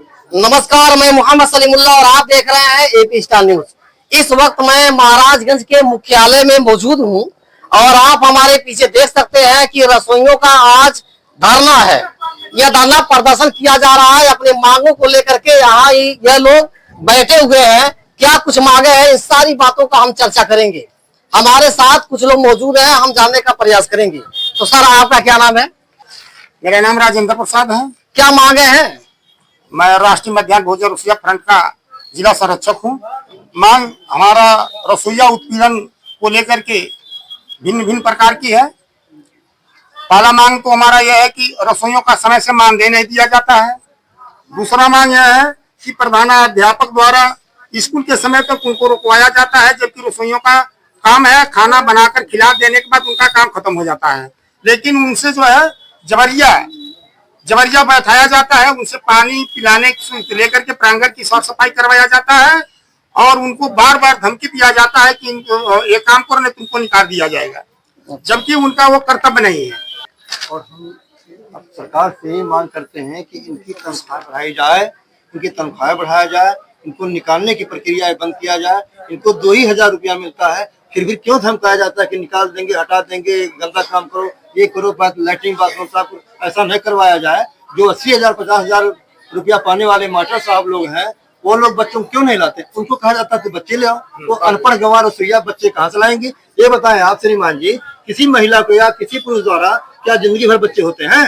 नमस्कार, मैं मोहम्मद सलीमुल्लाह और आप देख रहे हैं एपी स्टार न्यूज। इस वक्त मैं महाराजगंज के मुख्यालय में मौजूद हूं और आप हमारे पीछे देख सकते हैं कि रसोइयों का आज धरना है। यह धरना प्रदर्शन किया जा रहा है अपनी मांगों को लेकर के। यहाँ यह लोग बैठे हुए हैं, क्या कुछ मांगे हैं, इस सारी बातों का हम चर्चा करेंगे। हमारे साथ कुछ लोग मौजूद हैं, हम जानने का प्रयास करेंगे। तो सर, आपका क्या नाम है? मेरा नाम राजेंद्र प्रसाद है। क्या मांगे हैं? मैं राष्ट्रीय मध्याह्न भोजन रसोईया फ्रंट का जिला संरक्षक हूँ। मांग हमारा रसोईया उत्पीड़न को लेकर के भिन्न भिन्न प्रकार की है। पहला मांग तो हमारा यह है कि रसोइयों का समय से मानदेय नहीं दिया जाता है। दूसरा मांग यह है कि प्रधानाध्यापक द्वारा स्कूल के समय तक उनको रुकवाया जाता है, जबकि रसोइयों का काम है खाना बनाकर खिला देने के बाद उनका काम खत्म हो जाता है, लेकिन उनसे जो है जबरिया बैठाया जाता है। उनसे पानी पिलाने से लेकर के प्रांगण की साफ सफाई करवाया जाता है और उनको बार बार धमकी दिया जाता है कि ये काम करो नहीं तुमको निकाल दिया जाएगा, जबकि उनका वो कर्तव्य नहीं है। और हम अब सरकार से मांग करते हैं कि इनकी तनख्वाह बढ़ाई जाए, बढ़ाया जाए, इनको निकालने की प्रक्रिया बंद किया जाए। इनको 2,000 रुपया मिलता है, फिर भी क्यों धमकाया जाता है कि निकाल देंगे, हटा देंगे, गंदा काम करो, ये करो, बात लैट्रिन बाथरूम साफ, ऐसा नहीं करवाया जाए। जो 80,000 50,000 रुपया पाने वाले मास्टर साहब लोग हैं, वो लोग बच्चों को क्यों नहीं लाते? उनको कहा जाता है कि बच्चे ले आओ। वो अनपढ़ गंवार रसोईया बच्चे कहाँ से लाएंगे? ये बताएं आप श्रीमान जी, किसी महिला को या किसी पुरुष द्वारा क्या जिंदगी भर बच्चे होते हैं?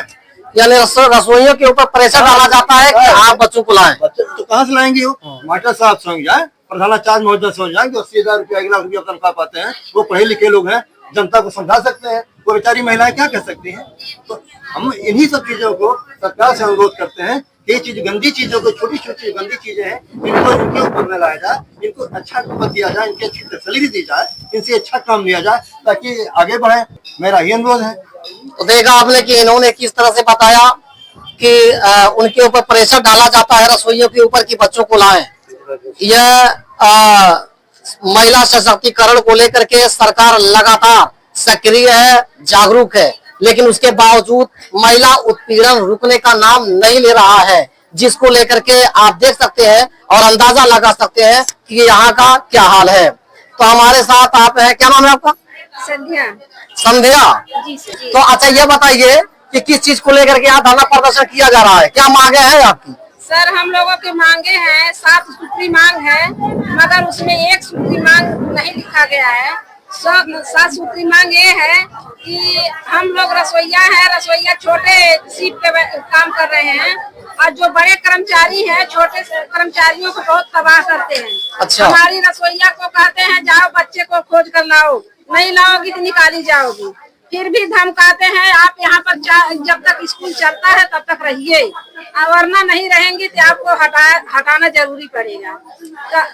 यानी रसोइयों के ऊपर प्रेशर डाला जाता है कि आप बच्चों को लाएं। बच्चे तो कहाँ से लाएंगे? वो मास्टर साहब समझ जाए, प्रधानाचार्य महोदय समझ जाए कि 80,000 रुपया 1 लाख रुपया तनख्वाह पाते हैं। वो पढ़े लिखे लोग हैं, जनता को समझा सकते हैं। वो बेचारी महिलाएं क्या कह सकती हैं? तो हम इन्हीं सब चीजों को सरकार से अनुरोध करते हैं कि ये चीज गंदी चीजों को, छोटी छोटी गंदी चीजें हैं, इनको इनके ऊपर न लाया जाए, इनको अच्छा काम दिया जाए, इनकी अच्छी सैलरी दी जाए, इनसे अच्छा काम लिया जाए ताकि आगे बढ़े। मेरा ये अनुरोध है। तो देखा आपने कि इन्होंने किस तरह से बताया कि उनके ऊपर प्रेशर डाला जाता है रसोइयों के ऊपर कि बच्चों को लाएं। यह महिला सशक्तिकरण को लेकर के सरकार लगातार सक्रिय है, जागरूक है, लेकिन उसके बावजूद महिला उत्पीड़न रुकने का नाम नहीं ले रहा है, जिसको लेकर के आप देख सकते हैं और अंदाजा लगा सकते हैं कि यहाँ का क्या हाल है। तो हमारे साथ आप हैं, क्या नाम है आपका? संध्या। संध्या जी सर। तो अच्छा, ये बताइए कि किस चीज को लेकर के यहाँ धरना प्रदर्शन किया जा रहा है, क्या मांगे हैं आपकी? सर, हम लोगों की मांगे हैं, 7 सूत्री मांग है, मगर उसमें 1 सूत्री मांग नहीं लिखा गया है। 7 सूत्री मांग ये है कि हम लोग रसोईया छोटे सीट पे काम कर रहे हैं और जो बड़े कर्मचारी हैं छोटे कर्मचारियों को बहुत तबाह करते हैं। अच्छा। हमारी रसोईया को कहते हैं जाओ बच्चे को खोज कर लाओ, नहीं लाओगी तो निकाली जाओगी। फिर भी धमकाते हैं आप यहाँ पर जब तक स्कूल चलता है तब तक रहिए, वरना नहीं रहेंगी तो आपको हटाना जरूरी पड़ेगा।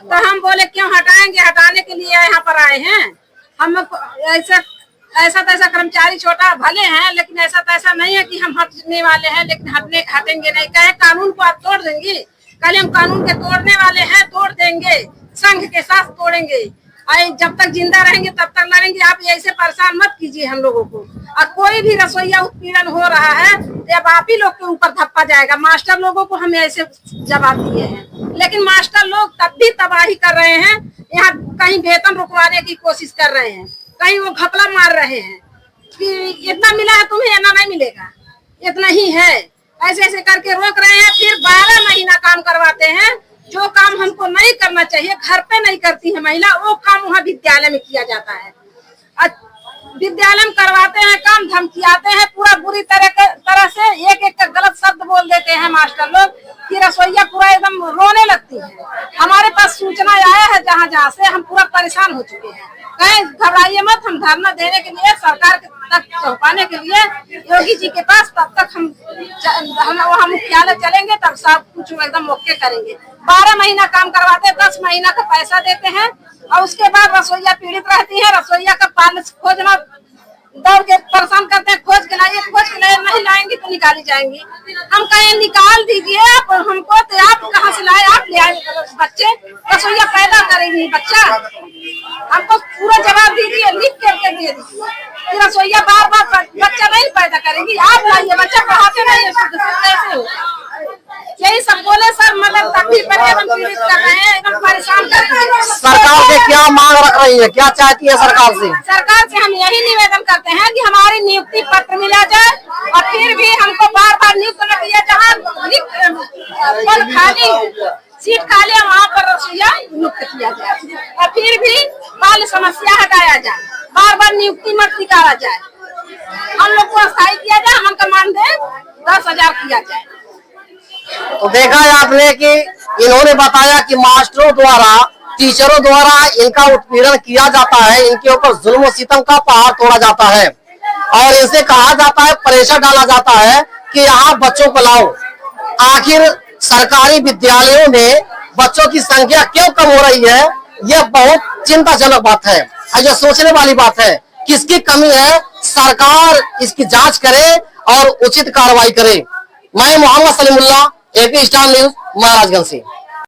तो हम बोले क्यों हटाएंगे, हटाने के लिए यहाँ पर आए हैं। हम ऐसा तैसा कर्मचारी छोटा भले हैं, लेकिन ऐसा तैसा नहीं है कि हम हटने वाले हैं, लेकिन हटेंगे नहीं। कहे कानून को आप तोड़ देंगे, कल हम कानून के तोड़ने वाले हैं, तोड़ देंगे, संघ के साथ तोड़ेंगे। जब तक जिंदा रहेंगे तब तक लड़ेंगे। आप ऐसे परेशान मत कीजिए हम लोगों को। और कोई भी रसोईया उत्पीड़न हो रहा है तो अब आप ही लोग के ऊपर थप्पा जाएगा। मास्टर लोगों को हम ऐसे जवाब दिए हैं, लेकिन मास्टर लोग तब भी तबाही कर रहे हैं। यहाँ कहीं वेतन रुकवाने की कोशिश कर रहे हैं, कहीं वो घपला मार रहे हैं कि इतना मिला है तुम्हें, इतना नहीं मिलेगा, इतना ही है, ऐसे ऐसे करके रोक रहे हैं। फिर 12 महीना काम करवाते हैं। जो काम हमको नहीं करना चाहिए, घर पे नहीं करती है महिला, वो काम वहाँ विद्यालय में किया जाता है। विद्यालय में करवाते हैं काम, धमकियाते हैं पूरा बुरी तरह से। एक का गलत शब्द बोल देते हैं मास्टर लोग कि रसोईया पूरा एकदम रोने लगती है। हमारे पास सूचना आया है जहाँ से, हम पूरा परेशान हो चुके हैं। कहीं घबराइए मत, हम धरना देने के लिए सरकार तक पहुँचाने के लिए योगी जी के पास, तब तक हम वहाँ मुख्यालय चलेंगे, तब सब कुछ एकदम ओके करेंगे। 12 महीना काम करवाते हैं, 10 महीना का पैसा देते हैं और उसके बाद रसोईया पीड़ित रहती है। रसोईया का पालन खोजना दौड़ के परेशान करते हैं, खोज के लाइए, नहीं लाएंगे तो निकाली जाएंगी। हम कहें निकाल दीजिए आप हमको, तो आप कहाँ से लाए? आप ले आए बच्चे, रसोईया पैदा करेंगी बच्चा, हमको पूरा जवाब दीजिए, लिख करके दे दीजिए कि रसोईया बार बार बच्चा नहीं पैदा करेंगी। आप लाइए, बच्चा पढ़ाते नहीं कैसे हो? यही सब बोले सर। मतलब तकलीफ पर एकदम पीड़ित कर रहे हैं, एकदम परेशान कर रहे हैं। सरकार से क्या मांग रख रही है, क्या चाहती है सरकार से? सरकार से हम यही निवेदन करते हैं कि हमारी नियुक्ति पत्र मिला जाए और फिर भी हमको बार बार नियुक्त न किया, जहाँ पद खाली सीट खाली है वहाँ पर रसोईया नियुक्त किया जाए और फिर भी बाल समस्या हटाया जाए, बार बार नियुक्ति मत निकाला जाए, हम लोग को अस्थायी किया जाए, हमका मानदेय 10,000 किया जाए। तो देखा है आपने कि इन्होंने बताया कि मास्टरों द्वारा, टीचरों द्वारा इनका उत्पीड़न किया जाता है, इनके ऊपर जुल्म सितम का पहाड़ तोड़ा जाता है और इनसे कहा जाता है, प्रेशर डाला जाता है कि यहाँ बच्चों को लाओ। आखिर सरकारी विद्यालयों में बच्चों की संख्या क्यों कम हो रही है, यह बहुत चिंताजनक बात है और यह सोचने वाली बात है। किसकी कमी है, सरकार इसकी जांच करे और उचित कार्रवाई करे। मैं Mohammad Salimullah, AP Star News, Maharajganj से।